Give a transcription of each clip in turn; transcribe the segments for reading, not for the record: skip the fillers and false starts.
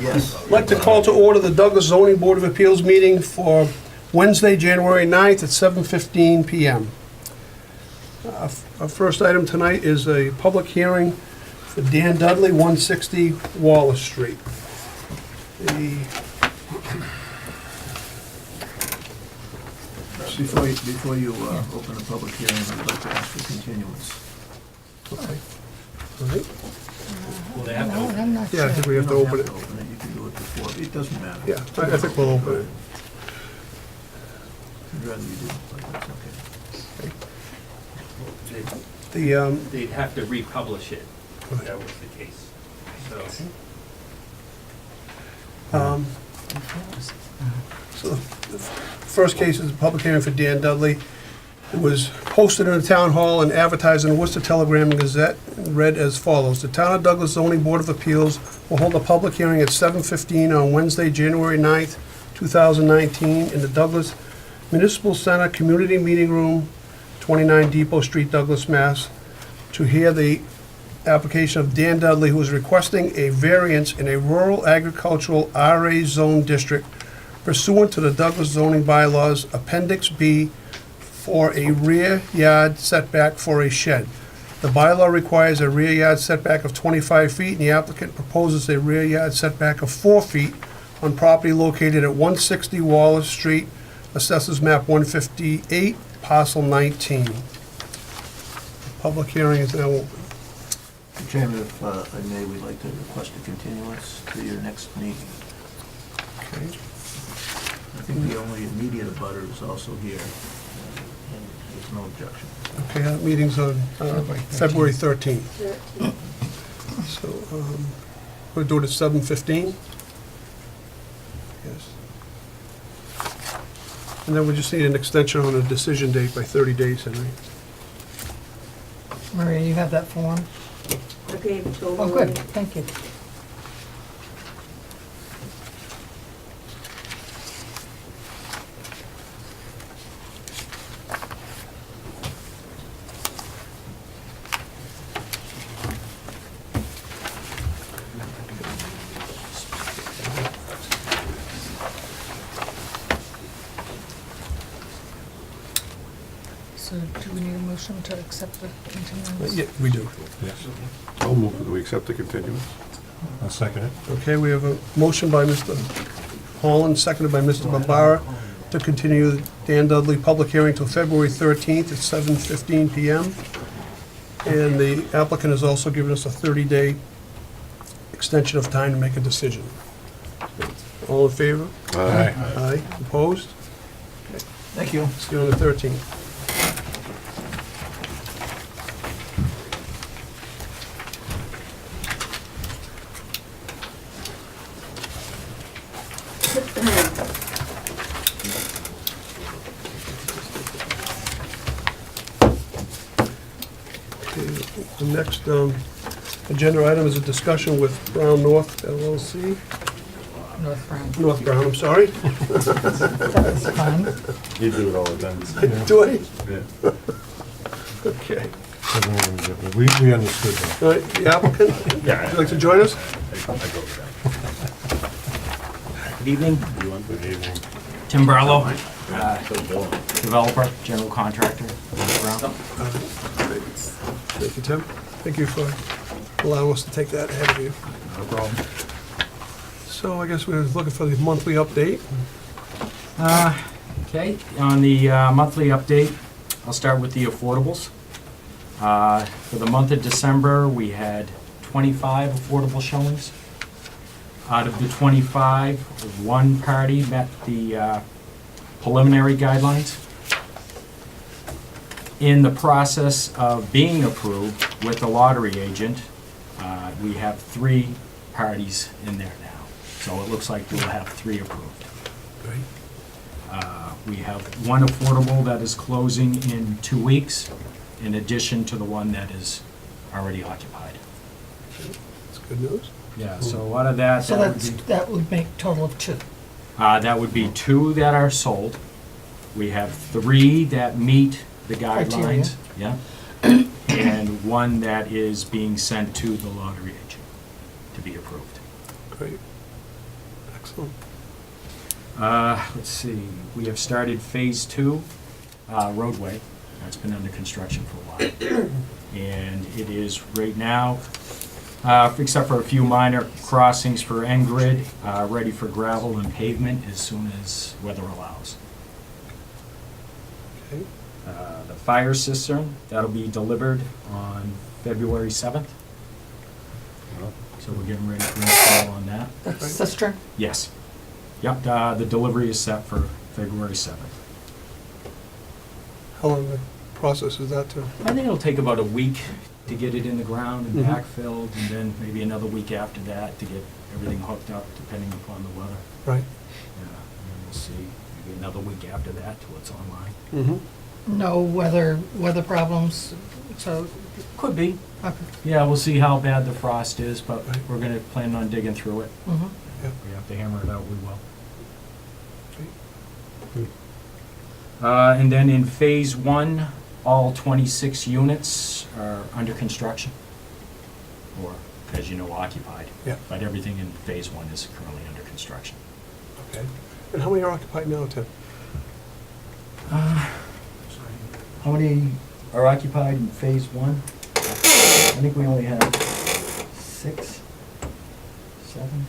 Yes. I'd like to call to order the Douglas Zoning Board of Appeals meeting for Wednesday, January 9th at 7:15 PM. Our first item tonight is a public hearing for Dan Dudley, 160 Wallace Street. Before you open a public hearing, I'd like to ask for continuance. Okay. All right. Well, they have to No, open. I'm not Yeah, I sure. think we have to You don't open it. Open it, you can do it before, it doesn't matter. Yeah, I think we'll open it. I'd rather you do, but that's okay. They'd have to republish it, if that was the case. So, So the first case is a public hearing for Dan Dudley. It was posted in the town hall and advertised in the Worcester Telegram and Gazette, and read as follows. The Town of Douglas Zoning Board of Appeals will hold a public hearing at 7:15 on Wednesday, January 9th, 2019, in the Douglas Municipal Center Community Meeting Room, 29 Depot Street, Douglas, Mass., to hear the application of Dan Dudley, who is requesting a variance in a rural agricultural RA zone district pursuant to the Douglas zoning bylaws, Appendix B, for a rear yard setback for a shed. The bylaw requires a rear yard setback of 25 feet, and the applicant proposes a rear yard setback of 4 feet on property located at 160 Wallace Street, Assessors Map 158, Parcel 19. Public hearing is now open. Mr. Chairman, if I may, we'd like to request a continuance to your next meeting. Okay. I think the only immediate abutter is also here, and there's no objection. Okay, that meeting's on February 13th. So, we'll do it at 7:15? Yes. And then we just need an extension on the decision date by 30 days, Henry. Maria, you have that form? Okay, so. Oh, good, thank you. So do we need a motion to accept the continuance? Yeah, we do. Yes. I'll move that we accept the continuance. I'll second it. Okay, we have a motion by Mr. Holland, seconded by Mr. Bombara, to continue the Dan Dudley public hearing till February 13th at 7:15 PM. And the applicant has also given us a 30-day extension of time to make a decision. All in favor? Aye. Aye. Opposed? Thank you. Let's get on the 13th. The next agenda item is a discussion with Brown North LLC. North Brown. North Brown, I'm sorry. That was fun. You do it all the time. Do I? Yeah. Okay. We understood that. All right, the applicant, Yeah. would you like to join us? I go with Good evening, that. Good evening. Tim Barlow, developer, general contractor, Brown. Thank you, Tim. Thank you for allowing us to take that ahead of you. No problem. So I guess we're looking for the monthly update. Okay, on the monthly update, I'll start with the affordables. For the month of December, we had 25 affordable showings. Out of the 25, one party met the preliminary guidelines. In the process of being approved with the lottery agent, we have 3 parties in there now. So it looks like we'll have 3 approved. Great. We have one affordable that is closing in 2 weeks, in addition to the one that is already occupied. That's good news. Yeah, so out of that, So that would be, that would make total of 2. that would be 2 that are sold. We have 3 that meet the Criteria. guidelines. Yeah. And 1 that is being sent to the lottery agent to be approved. Great. Excellent. Let's see, we have started Phase 2, roadway. That's been under construction for a while. And it is right now, except for a few minor crossings for N-Grid, ready for gravel and pavement as soon as weather allows. Okay. The fire cistern, that'll be delivered on February 7th. So we're getting ready for install on that. The cistern? Yes. Yep, the delivery is set for February 7th. How long the process is that to? I think it'll take about a week to get it in the ground and Mhm. backfilled, and then maybe another week after that to get everything hooked up, depending upon the weather. Right. Yeah, and then we'll see, maybe another week after that till it's online. Mm-hmm. No weather problems, so, Could be. okay. Yeah, we'll see how bad the frost is, but Right. we're gonna plan on digging through it. Mhm. Yeah. If we have to hammer it out, we will. Okay. And then in Phase 1, all 26 units are under construction, or, as you know, occupied. Yeah. But everything in Phase 1 is currently under construction. Okay. And how many are occupied now, Tim? How many are occupied in Phase 1? I think we only have 6, 7.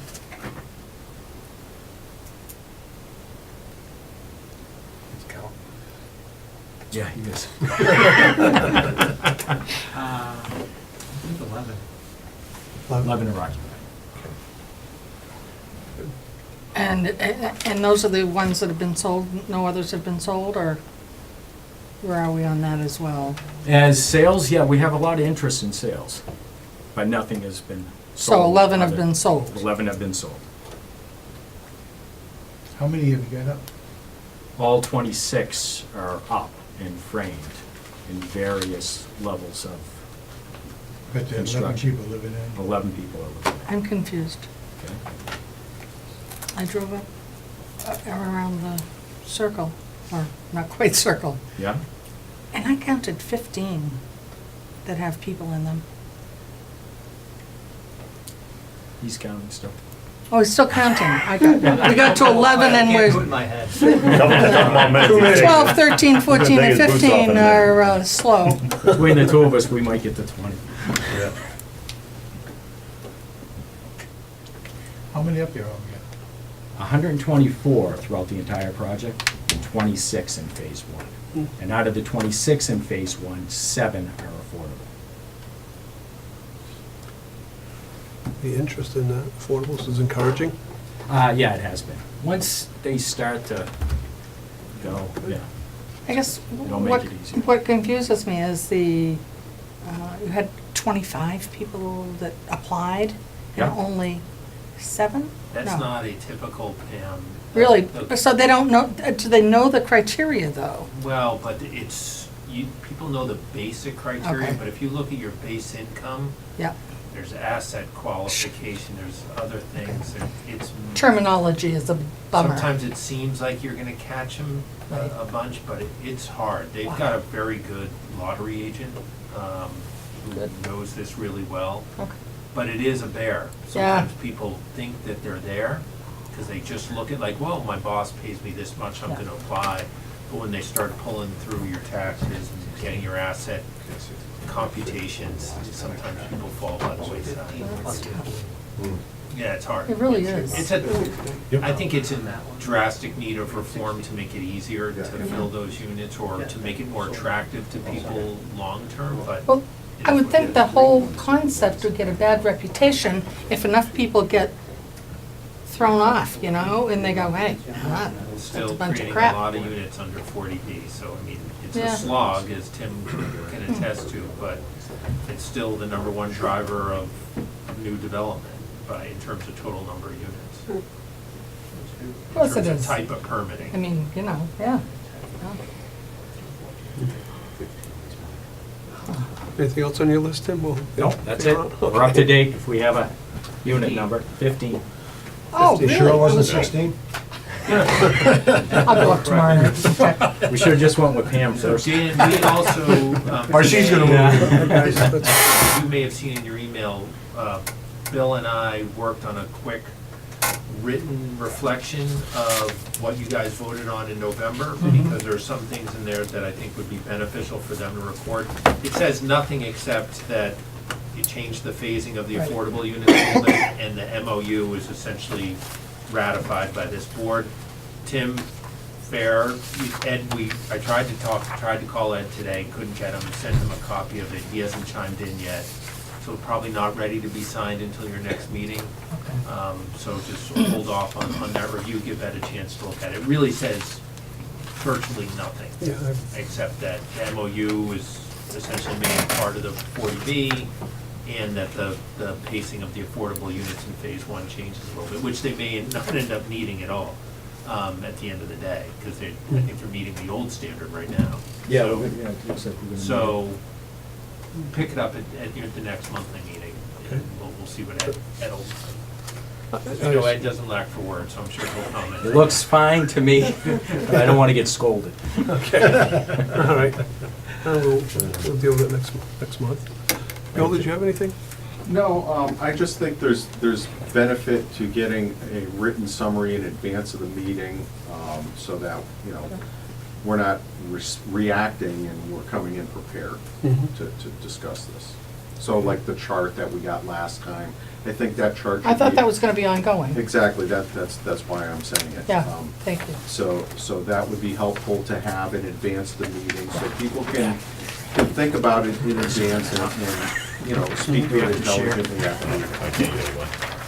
Let's count. Yeah, he is. I think 11. 11 are occupied. And those are the ones that have been sold, no others have been sold, or where are we on that as well? As sales, yeah, we have a lot of interest in sales, but nothing has been sold. So 11 have been sold. 11 have been sold. How many have you got up? All 26 are up and framed in various levels of, Bet you 11 Construction. people living in. 11 people are living I'm confused. there. Okay. I drove up around the circle, or not quite circle, Yeah? and I counted 15 that have people in them. He's counting still. Oh, he's still counting. We got to 11 and we're my head. 12, 13, 14, and 15 are slow. Between the two of us, we might get to 20. How many up there are we 124 throughout the entire project, and 26 in Phase 1. And out of the 26 in Phase 1, 7 are affordable. The interest in affordables is encouraging. Yeah, it has been. Once they start to go, yeah. I guess It'll make it easier. what confuses me is you had 25 people that applied and Yeah. only 7? That's No. not atypical, Pam. Really? The- So they don't know, do they know the criteria, though? Well, but people know the basic criteria, Okay. but if you look at your base income, Yeah. there's asset qualification, there's other things, and it's. Terminology is a bummer. Sometimes it seems like you're gonna catch them Right. a bunch, but it's hard. They've got a very good lottery agent, who Good. knows this really well. Okay. But it is a bear. Yeah. Sometimes people think that they're there, because they just look at like, well, my boss pays me this much, I'm Yeah. gonna apply. But when they start pulling through your taxes and getting your asset computations, sometimes people fall by the wayside. That's tough. Yeah, it's hard. It really is. It's I think it's in drastic need of reform to make it easier to fill those units or to make it more attractive to people long-term, but. Well, it I is would what think it the is. whole concept would get a bad reputation if enough people get thrown off, you know, and they go, hey, that's a Still bunch of creating a crap. lot of units under 40B, so I mean, it's Yeah. a slog, as Tim can attest to, but it's still the number one driver of new development in terms of total number of units. Of course it In terms is. of type of permitting. I mean, you know, yeah. Anything else on your list, Tim? We'll- No, that's it. We're up to date if we have a unit number, 15. Oh, really? Sure it wasn't Was it? 16? I'll go up tomorrow and check. We should've just went with Pam So first. Dan, we also. Or she's gonna move. Yeah. Guys, that's- You may have seen in your email, Bill and I worked on a quick written reflection of what you guys voted on in November, Mm-hmm. because there are some things in there that I think would be beneficial for them to record. It says nothing except that you changed the phasing of the Right. affordable units a little bit, and the MOU is essentially ratified by this board. Tim, fair, Ed, I tried to call Ed today, couldn't get him, sent him a copy of it, he hasn't chimed in yet. So probably not ready to be signed until your next meeting. So just hold off on that review, give Ed a chance to look at it. It really says virtually nothing, Yeah, except that the MOU is essentially made part of the 40B, and that the pacing of the affordable units in phase one changes a little bit, which they may not end up needing at all at the end of the day, because I think they're meeting the old standard right now. Yeah, So- it looks like we're gonna. So, pick it up at the next monthly meeting, and we'll see what Ed'll, you know, Ed doesn't lack for words, so I'm sure he'll comment. It looks fine to me, but I don't wanna get scolded. all right. We'll deal with it next month. Bill, did you have anything? No, I just think there's benefit to getting a written summary in advance of the meeting, so that, you know, we're not reacting and we're coming in prepared to discuss this. So like the chart that we got last time, I think that chart should I thought be- that was gonna be ongoing. Exactly, that's why I'm saying it. Yeah, Um, thank you. So that would be helpful to have in advance of the meeting, so people can think about it in advance and, you know, speak to it intelligently after the meeting.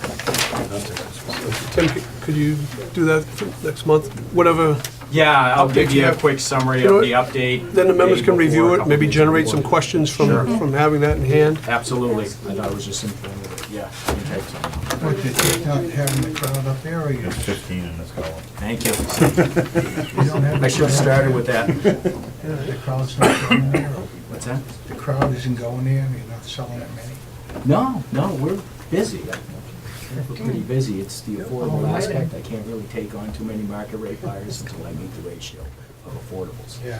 Tim, could you do that for next month? Whatever, Yeah, I'll give Updates you you a have. quick summary You know of the update. then the members day can review before, a it, couple maybe days generate some before. questions Sure. from having that in hand. Absolutely, I thought it was just informative, yeah. I can type something. What, you take out having the crowd up there, or you There's 15 in this column. Thank you. you don't have? I should have started with that. Yeah, the crowd's not going there, or What's that? the crowd isn't going there, you're not selling that many? No, we're busy. We're pretty busy. It's the affordable aspect. I can't really take on too many market rate buyers until I meet the ratio of affordables. Yeah.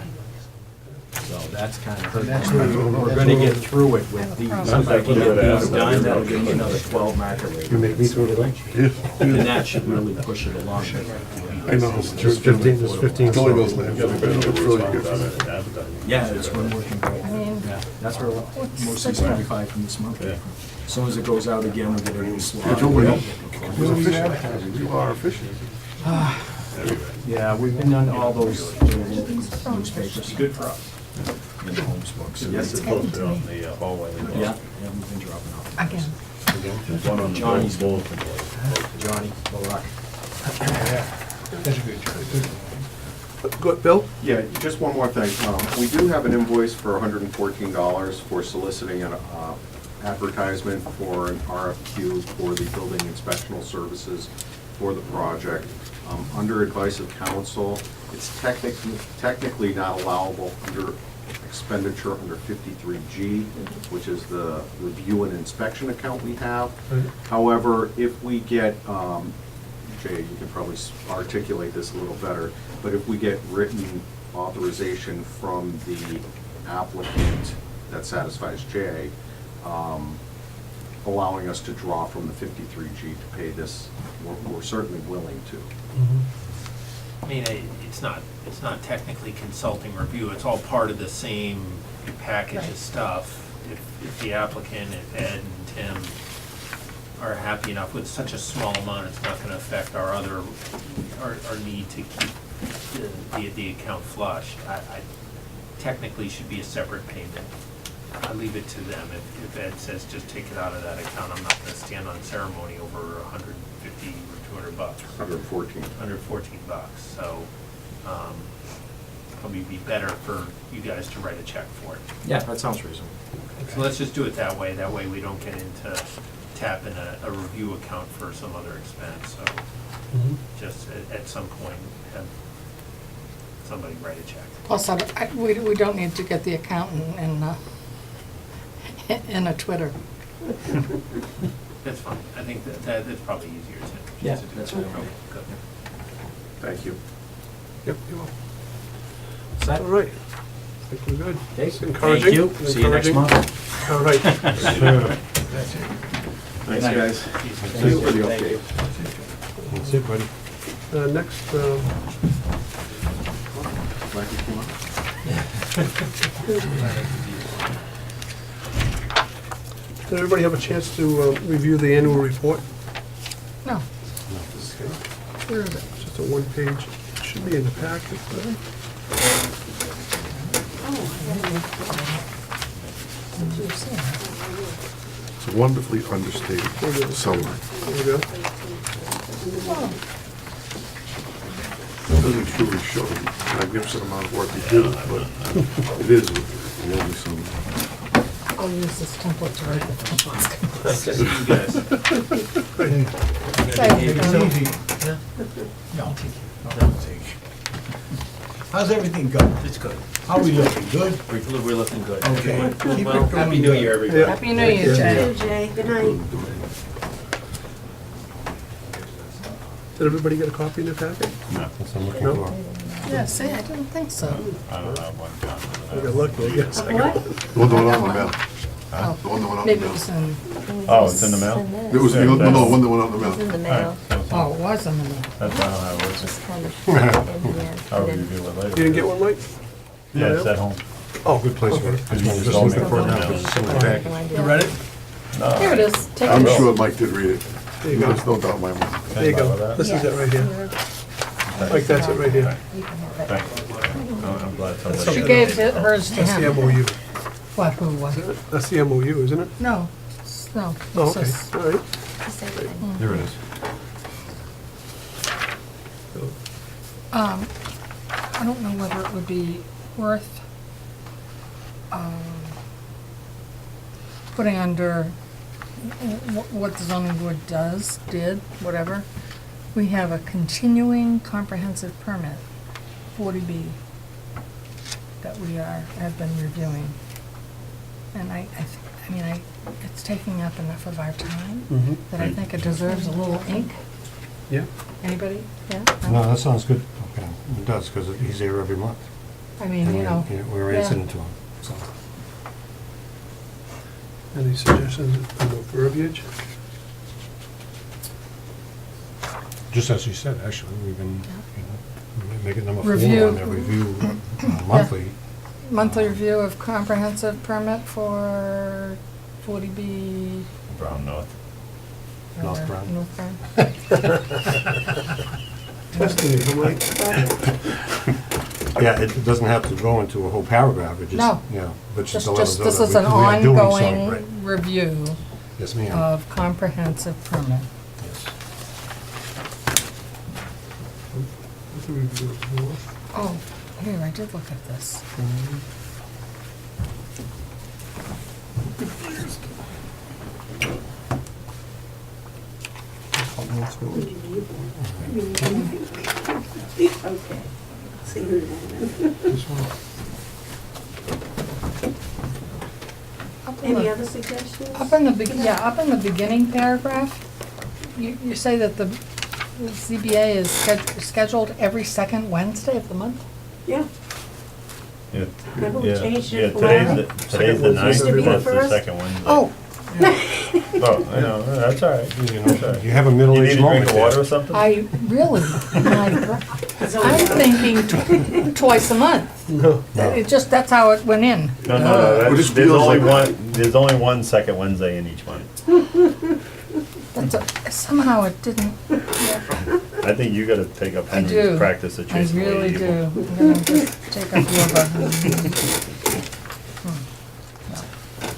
So that's kind of, That's we're gonna get through it with these. If I can get these done, that'll give me another 12 market rate. You make me through it, And that should really push it along. I know, it's 15, it's 15. It's only those names. It's really good. Yeah, it's been working great. I mean, Yeah, that's where most of these 25 from this month came from. As soon as it goes out again, we'll get a new slot. Did you win? It was efficient. You are efficient. Yeah, we've been on all those newspapers. Good for us. In the Holmes books. Yes, it's posted on the hallway. Yeah, we've been dropping off. again. There's one on the Johnny's bulletin board. Johnny, Barack. That's a good choice. Good, Bill? Yeah, just one more thing. We do have an invoice for $114 for soliciting an advertisement for an RFQ for the building inspectional services for the project. Under advice of council, it's technically not allowable under expenditure under 53G, which is the review and inspection account we have. However, if we get, Jay, you can probably articulate this a little better, but if we get written authorization from the applicant that satisfies Jay, allowing us to draw from the 53G to pay this, we're certainly willing to. I mean, it's not technically consulting review, it's all part of the same package of stuff. If the applicant, if Ed and Tim are happy enough with such a small amount, it's not gonna affect our need to keep the account flush. I technically should be a separate payment. I leave it to them. If Ed says just take it out of that account, I'm not gonna stand on ceremony over $150 or $200. 114. $114, so, probably be better for you guys to write a check for it. Yeah, that sounds reasonable. So let's just do it that way we don't get into tapping a review account for some other expense, so just at some point, have somebody write a check. Plus, we don't need to get the accountant in a Twitter. That's fine, I think that's probably easier to. Yeah, to do. that's fine. Okay, good. Thank you. Yep, you will. Set? All right. I think we're good. Okay, It's encouraging. thank you. See you next Encouraging. month. All right. Thanks, guys. Thank Thanks for the you. update. That's it, buddy. Next, Glad you came up. did everybody have a chance to review the annual report? No, Okay. where is it? It's just a one-page, it should be in the packet. It's a wonderfully understated summary. There we go. It doesn't truly show the magnificent amount of work he did, but it is a lovely summary. I'll use this template to write the templates. Just you guys. Thank you. Easy. No, don't take. How's everything going? It's good. How we looking? Good? We're looking good. Okay. Keep it Well, going. Happy New Year, everybody. Happy New Year, Jay. Jay, good night. Did everybody get a copy in their packet? That's what I'm looking No? for. Yeah, see, I didn't think so. I don't have one I got lucky, I guess. What? The one that went out in the mail. Oh, The one that went out in maybe the it mail. was in, Oh, it's in the mail? It was, no, the one that went out in the It's in mail. the mail, oh, it was in the, That's not how it works. just kind of in the end. I'll and then- review it later. You didn't get one, Mike? Yeah, it's at home. Oh, Good place for it. Because you just Just told me looking for it to now, put it because it's down. in my packet. You read it? here it is, take I'm it. sure Mike did read it. there you go. There's no doubt in my mind. There you go. About that? This is it right here. Mike, that's it right here. Thank you. I'm glad somebody. She gave hers to That's the him. MOU. What, who was it? That's the MOU, isn't it? No, no. Oh, this okay, is- all right. Just everything. There it is. I don't know whether it would be worth, putting under what the zoning board did, whatever. We have a continuing comprehensive permit, 40B, that we have been reviewing. And it's taking up enough of our time Mm-hmm. that I think it deserves a little ink. Yeah. Anybody? Yeah? No, that sounds good. Okay, it does, because he's there every month. I mean, you know. We're yeah. answering to him, so. Any suggestions on the verbiage? Just as you said, actually, we've been, make it number 4 Review. on that review monthly. Monthly review of comprehensive permit for 40B. Brown North. North Brown. North Brown. Testing it, I'm like, Yeah, it doesn't have to go into a whole paragraph, it just, No. yeah, but just Just, to let us know this that is an we are doing something, ongoing right. review Yes, ma'am. of comprehensive permit. Yes. what's the review of Oh, here, I did look at this. Okay. See who that Up in Any the- other suggestions? Up in the beginning paragraph, you say that the ZBA is scheduled every second Wednesday of the month? Yeah. Yeah, Remember we yeah, changed yeah, it for today's Larry? the, today's the Used to ninth, be the that's the first. second Wednesday. Oh, Oh, I know, that's all right. You know, you have a middle-aged You need a moment drink of there. water or something? I really, my God. So, I'm thinking twice a month. No. It just, that's how it went in. No, It just there's feels only like- there's only one second Wednesday in each month. Somehow it didn't, yeah, I think you gotta take up I do. Henry's practice of I chasing away really evil. do. I'm gonna just take up yoga.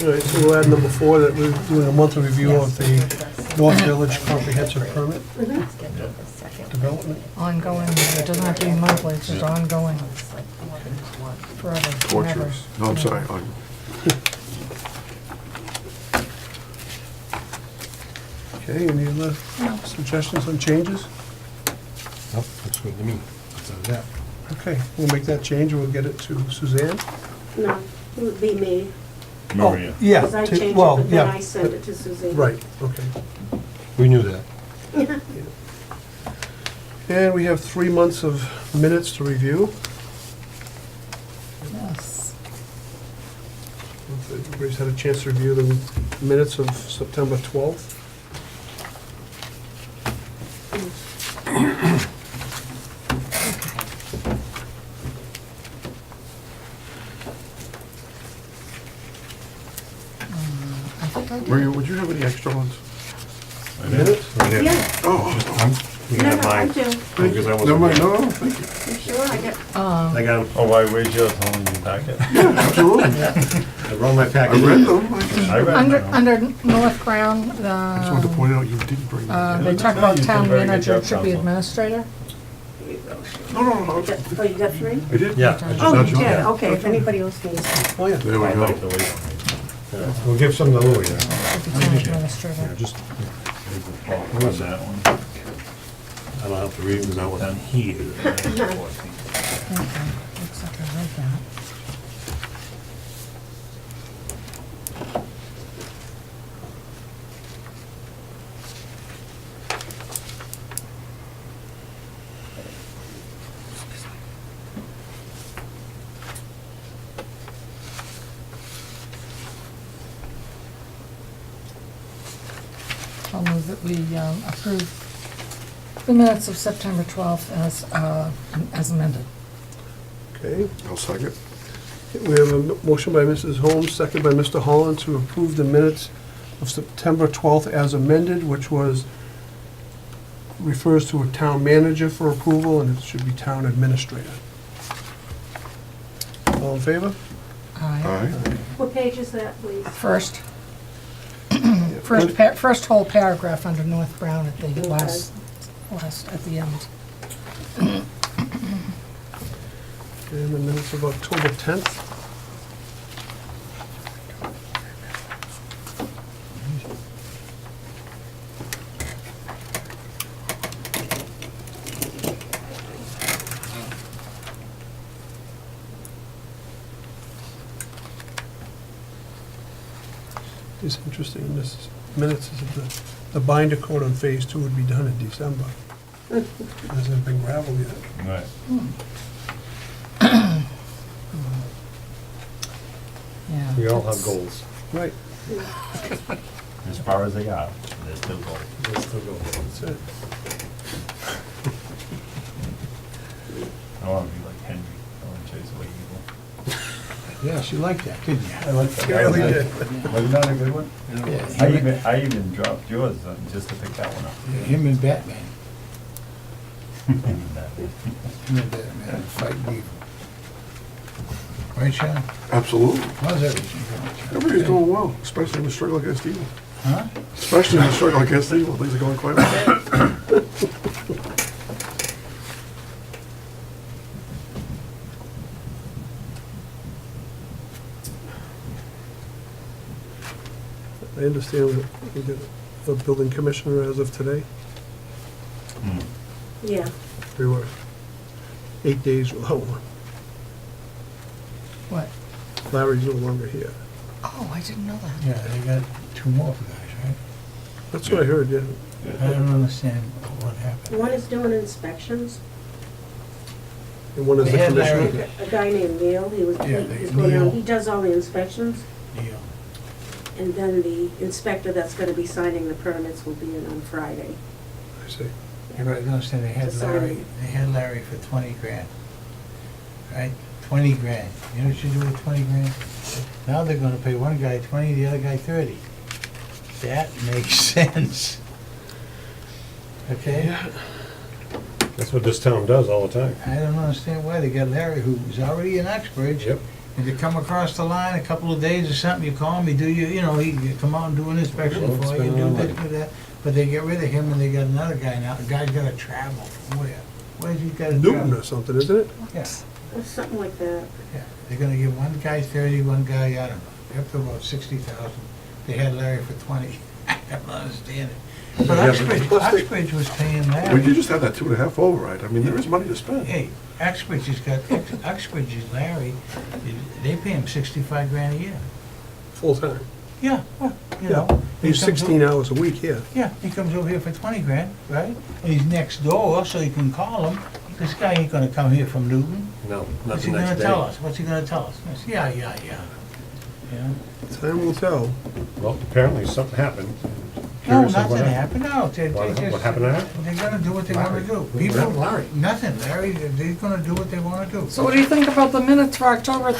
All right, so we'll add number 4, that we're doing a monthly review of the North Village Comprehensive Permit Development. Ongoing, it doesn't have to be monthly, it's just ongoing. Forever, forever. Torturous. No, I'm sorry. Okay, any other suggestions on changes? Nope, that's good to me. That's that. Okay, we'll make that change, and we'll get it to Suzanne. no, it would be me, Maria. Yeah, because I changed it, well, but then I yeah, send it to Suzanne. right, okay. We knew that. And we have 3 months of minutes to review. Yes. Everybody's had a chance to review the minutes of September 12th. I think I did. Maria, would you have any extra ones? Minutes? Yeah, Oh, no, no, I do. because I wasn't. Never mind, no, thank you. You sure? I got, I got 'em. Oh, why, where's yours, home in your packet? Absolutely. I wrote my I package. read them. I just I read Under, them. under North Brown, wanted to point out you didn't bring them. they talk No, about you did town a very good manager, it job, should be Counsel. administrator. No, no, no. oh, you got three? I did? Yeah. Oh, That's you did, yours. okay, if anybody else needs. Oh, yeah. There we I'd like to go. leave We'll give some to Louis, yeah. Should be town administrator. Just, them. What was that one? I don't have to read because I Down wasn't. here. Okay, looks like I read that. I'll move that we approve the minutes of September 12th as amended. Okay. I'll second. We have a motion by Mrs. Holmes, second by Mr. Holland, to approve the minutes of September 12th as amended, which refers to a town manager for approval, and it should be town administrator. All in favor? Aye. Aye. What page is that, please? First, first whole paragraph under North Brown at the last, at the end. And the minutes of October 10th. It's interesting, this minutes is the binder coat on phase 2 would be done in December. Hasn't been gravel yet. Right. Yeah. We all have that's- goals. Right, As far as they got, they're still going. We'll still go. that's it. I want to be like Henry, I want to chase away evil. Yes, you liked that, didn't you? I like that. You really did. Wasn't that a good one? Yeah, I even dropped yours just to pick that one up. him and Batman. That- Him and Batman fighting evil. Right, Sean? Absolutely. How's everything going, Sean? Everybody's doing well, especially in the struggle against evil. Huh? Especially in the struggle against evil, things are going quite well. I understand that we got a building commissioner as of today. Hmm. Yeah, We were 8 days without one. What? Larry's no longer here. Oh, I didn't know that. Yeah, they got two more guys, right? That's what I heard, yeah. I don't understand what happened. one is doing inspections, And one is the They had Larry. commissioner. a guy named Neil, he was, Yeah, he's going Neil. out, he does all the inspections, Deal. and then the inspector that's gonna be signing the permits will be in on Friday. I see. You gotta understand, they had Larry for 20 grand, right? 20 grand. You know what you do with 20 grand? Now they're gonna pay one guy 20, the other guy 30. That makes sense. Okay? That's what this town does all the time. I don't understand why they got Larry, who's already in Uxbridge. Yep. And to come across the line a couple of days or something, you call him, he do you know, he come out and do an inspection Well, for you, spend do all this, night. do that. But they get rid of him and they got another guy now. The guy's gotta travel from where? Where's he gotta Newton travel? or something, isn't it? Yeah, Or something like that. yeah. They're gonna give one guy 30, one guy, I don't know, up to about 60,000. They had Larry for 20. I don't understand it. But Uxbridge was paying We Larry. could just have that 2.5 override. I mean, there is money to spend. Hey, Uxbridge has got, Uxbridge's Larry, they pay him 65 grand a year. Full-time. Yeah, well, you Yeah. know. He's he comes 16 hours a week here. Yeah, he comes over here for 20 grand, right? And he's next door, so you can call him. This guy ain't gonna come here from Newton. No, What's not he the gonna next tell day. us? What's he gonna tell us? Yeah. You know? Time will tell. Well, apparently something happened. No, Curious of what nothing happened. happened, no, they What just. happened to that? They're gonna do what they wanna do. What People, happened to Larry? nothing, Larry, they're gonna do what they wanna do. So what do you think about the minutes for October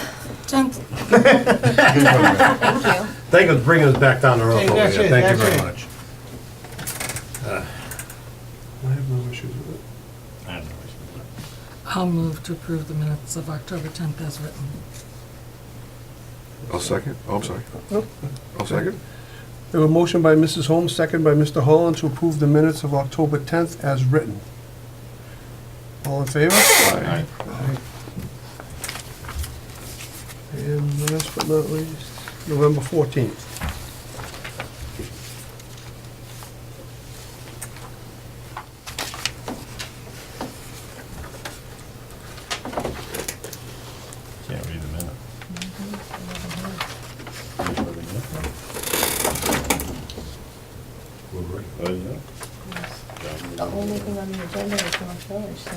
10th? Thank you. Thank you for bringing us back down the road Hey, over that's here. it, Thank you that's very it. much. I have no issues with it. I have no issue with I'll move to approve the minutes of October 10th as written. I'll second. Oh, I'm sorry. No. I'll second. We have a motion by Mrs. Holmes, second by Mr. Holland, to approve the minutes of October 10th as written. All in favor? Aye. And last but not least, November 14th. that. Can't read the minute. Oh, yeah. The only thing on the agenda is North Village, so I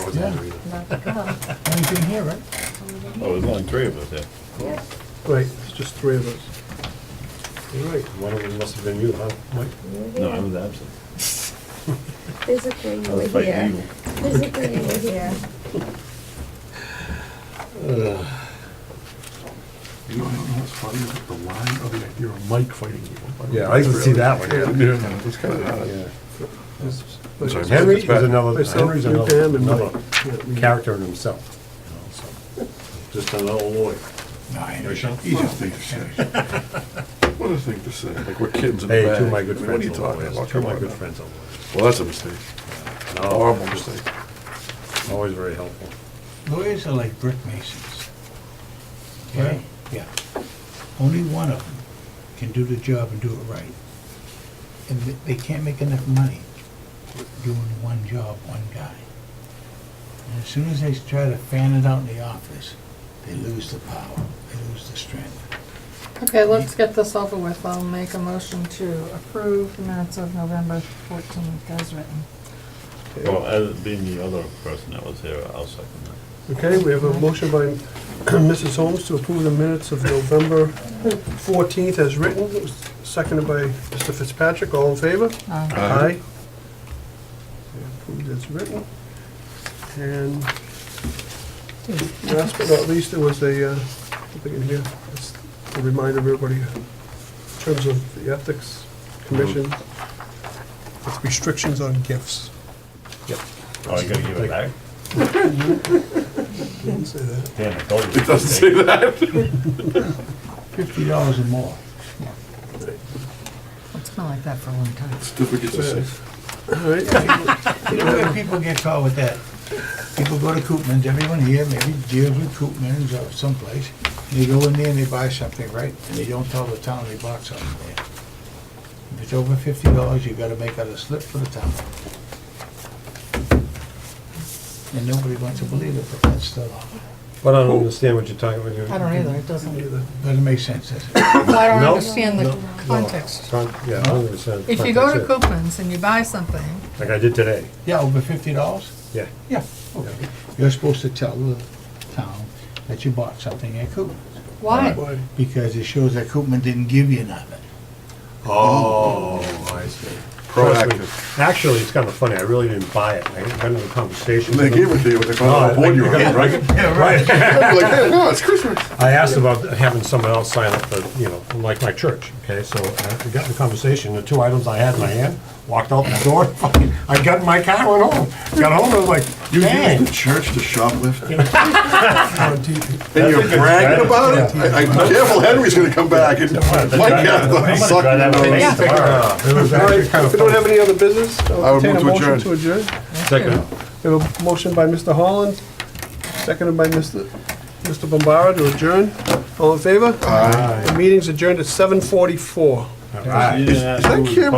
wasn't Yeah. gonna read it. I'm not to come. Only thing here, right? Oh, there's only 3 of us there. Yeah. Right, it's just three of us. All right, one of them must have been you, huh, Mike? You were No, I here. was absent. Physically, you I was were fighting here. evil. Physically, you were here. You know what's funny? The line of the idea of Mike fighting you. Yeah, I can see that one, yeah. Yeah, it's kind of odd. Yeah. I'm sorry, Henry Mike, is it's another, Myself, Henry's you, Pam, and another Mike. character in himself, you know, so, just another lawyer. No, I Right, know. Sean? He's What a a thing to say. What a thing to say. Like we're kids in the Hey, bag. two of my good What are friends you are talking lawyers, about? two of Come my on good now. friends are lawyers. Well, that's a mistake. No, Horrible mistake. always very helpful. Lawyers are like brick masons. Okay? Yeah. Only one of them can do the job and do it right. And they can't make enough money doing one job, one guy. And as soon as they try to fan it out in the office, they lose the power, they lose the strength. Okay, let's get this over with. I'll make a motion to approve the minutes of November 14th as written. Well, as being the other person that was here, I'll second that. Okay, we have a motion by Mrs. Holmes to approve the minutes of November 14th as written. It was seconded by Mr. Fitzpatrick. All in favor? Aye. Approved as written. And last but not least, there was a, something in here, just to remind everybody, in terms of the Ethics Commission, with restrictions on gifts. Oh, you gotta give it back? Didn't say that. Damn, I told you. It doesn't say that. $50 or more. It's been like that for a long time. Certificates of sale. All right. You know where people get caught with that? People go to Koopmans, everyone here maybe deals with Koopmans or someplace. And they go in there and they buy something, right? And they don't tell the town they bought something there. If it's over $50, you gotta make out a slip for the town. And nobody wants to believe it, but that's still, But I don't understand what you're talking about. I don't either, it doesn't, doesn't make sense, does it? I don't No, understand the no, context. Yeah, I don't understand. If you go to context Coopman's and you buy something, there. Like I did today, Yeah, over $50? yeah. Yeah, okay. You're supposed to tell the town that you bought something at Koopmans. why? Why? Because it shows that Koopman didn't give you nothing. Oh, I see. Proactive. Actually, it's kind of funny, I really didn't buy it, I got into a conversation. And they gave it to you when they found out what board you were on, right? Yeah, right. You're like, hey, no, it's Christmas. I asked about having someone else sign up for, you know, like my church, okay, so I got in the conversation, the two items I had in my hand, walked out the door, fucking, I got in my car, went home, got home, I was like, You dang. used the church to shoplift? On TV. And you're a good bragging strategy. about it? I'm careful, Henry's gonna come back and Mike has to suck try that your with nose. me. It was All right, actually kind if of we don't have funny. any other business, I'll I would entertain a move to motion to adjourn. adjourn. Second. We have a motion by Mr. Holland, seconded by Mr. Bombara to adjourn. All in favor? Aye. The meeting's adjourned at 7:44. All right. You didn't ask that who was camera